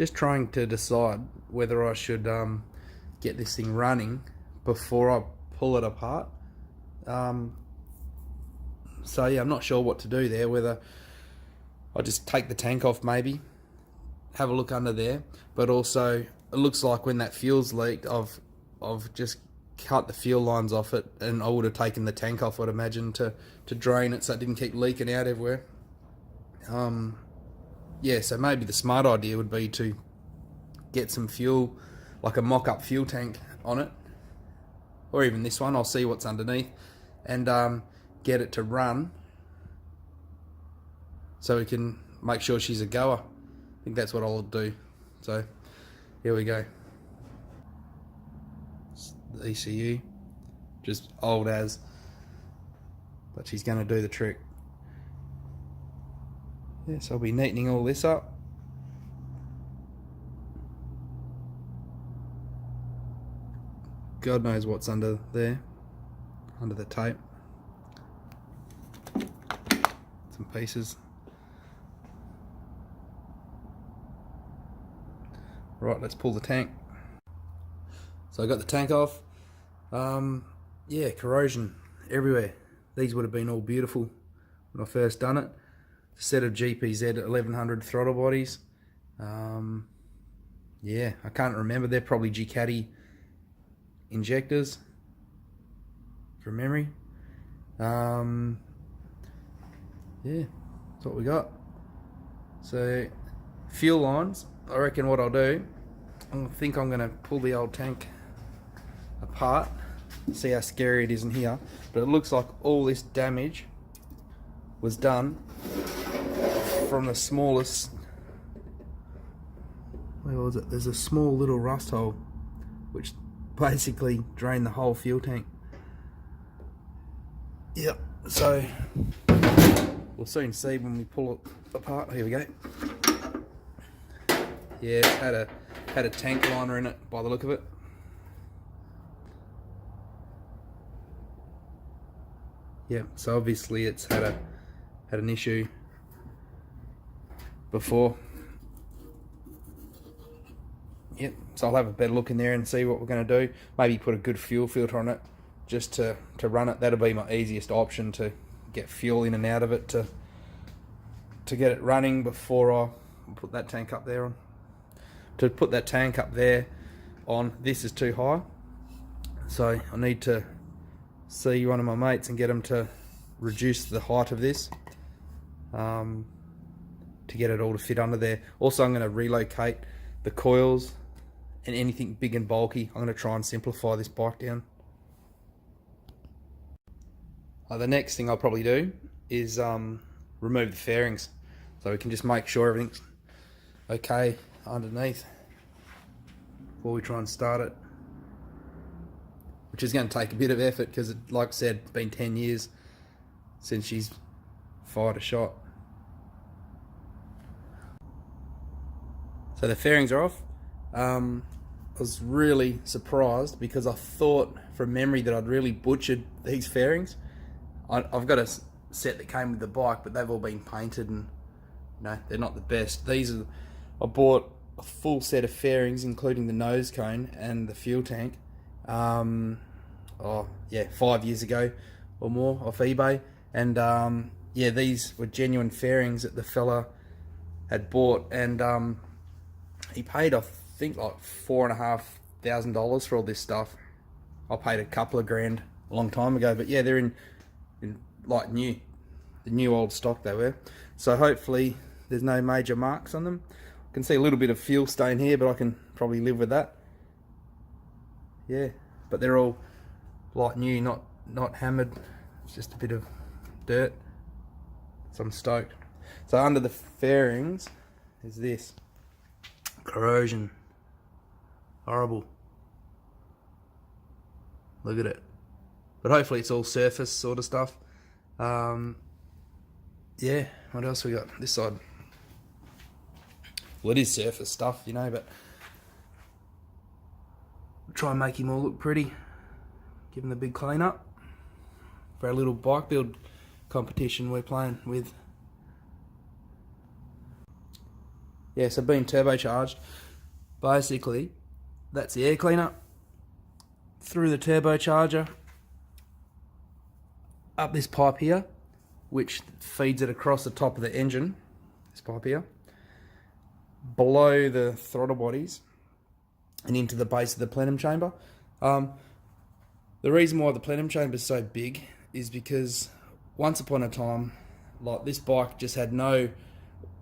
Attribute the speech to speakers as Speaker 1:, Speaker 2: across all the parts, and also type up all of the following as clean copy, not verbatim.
Speaker 1: just trying to decide whether I should get this thing running before I pull it apart. So yeah, I'm not sure what to do there, whether I just take the tank off, maybe have a look under there, but also it looks like when that fuel's leaked, I've just cut the fuel lines off it, and I would have taken the tank off, I'd imagine, to drain it so it didn't keep leaking out everywhere. Yeah, so maybe the smart idea would be to get some fuel, like a mock-up fuel tank on it, or even this one. I'll see what's underneath, and get it to run so we can make sure she's a goer. I think that's what I'll do. So here we go. It's the ECU, just old as, but she's going to do the trick. Yeah, so I'll be neatening all this up. God knows what's under there, under the tape. Some pieces. Right, let's pull the tank. So I got the tank off. Yeah, corrosion everywhere. These would have been all beautiful when I first done it. A set of GPZ 1100 throttle bodies. Yeah, I can't remember. They're probably Ducati injectors from memory. Yeah, that's what we got. So fuel lines, I reckon what I'll do, I think I'm going to pull the old tank apart, see how scary it is in here, but it looks like all this damage was done from the smallest, where was it, there's a small little rust hole which basically drained the whole fuel tank. Yep, so we'll soon see when we pull it apart. Here we go. Yeah, it had a tank liner in it by the look of it. Yeah, so obviously it's had an issue before. Yep, so I'll have a better look in there and see what we're going to do. Maybe put a good fuel filter on it just to run it. That'll be my easiest option, to get fuel in and out of it to get it running before I put that tank up there on. To put that tank up there on, this is too high, so I need to see one of my mates and get him to reduce the height of this to get it all to fit under there. Also, I'm going to relocate the coils and anything big and bulky. I'm going to try and simplify this bike down. The next thing I'll probably do is remove the fairings, so we can just make sure everything's okay underneath before we try and start it, which is going to take a bit of effort because, like I said, it's been 10 years since she's fired a shot. So the fairings are off. I was really surprised because I thought from memory that I'd really butchered these fairings. I've got a set that came with the bike, but they've all been painted and they're not the best. I bought a full set of fairings, including the nose cone and the fuel tank, 5 years ago or more, off eBay. And yeah, these were genuine fairings that the fella had bought, and he paid, I think, like $4,500 for all this stuff. I paid a couple of grand a long time ago, but yeah, they're in like the new old stock they were. So hopefully there's no major marks on them. I can see a little bit of fuel stain here, but I can probably live with that. Yeah, but they're all like new, not hammered. It's just a bit of dirt. So I'm stoked. So under the fairings is this corrosion. Horrible. Look at it. But hopefully it's all surface sort of stuff. Yeah, what else we got this side? Well, it is surface stuff, but try and make him all look pretty. Give him the big clean up for our little bike build competition we're playing with. yeah, so being turbocharged, basically that's the air cleaner through the turbocharger up this pipe here, which feeds it across the top of the engine, this pipe here, below the throttle bodies and into the base of the plenum chamber. The reason why the plenum chamber is so big is because once upon a time, like, this bike just had no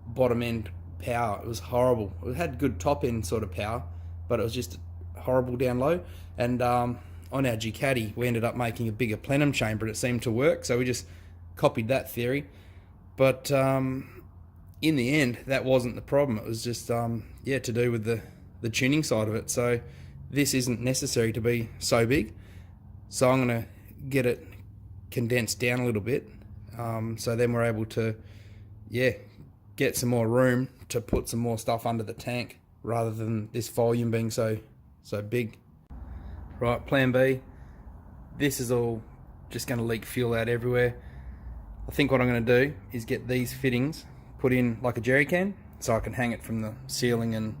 Speaker 1: bottom end power. It was horrible. It had good top end sort of power, but it was just horrible down low. And on our Ducati, we ended up making a bigger plenum chamber and it seemed to work, so we just copied that theory. But in the end, that wasn't the problem. It was just yeah, to do with the tuning side of it. So this isn't necessary to be so big. So I'm going to get it condensed down a little bit, so then we're able to, yeah, get some more room to put some more stuff under the tank rather than this volume being so big. Right, plan B. This is all just going to leak fuel out everywhere. I think what I'm going to do is get these fittings put in like a jerry can, so I can hang it from the ceiling and,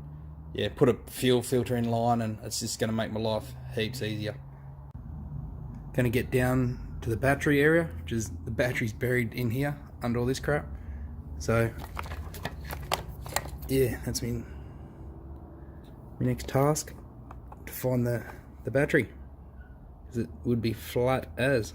Speaker 1: yeah, put a fuel filter in line, and it's just going to make my life heaps easier. Going to get down to the battery area, which is, the battery's buried in here under all this crap. So yeah, that's my next task, to find the battery, because it would be flat as.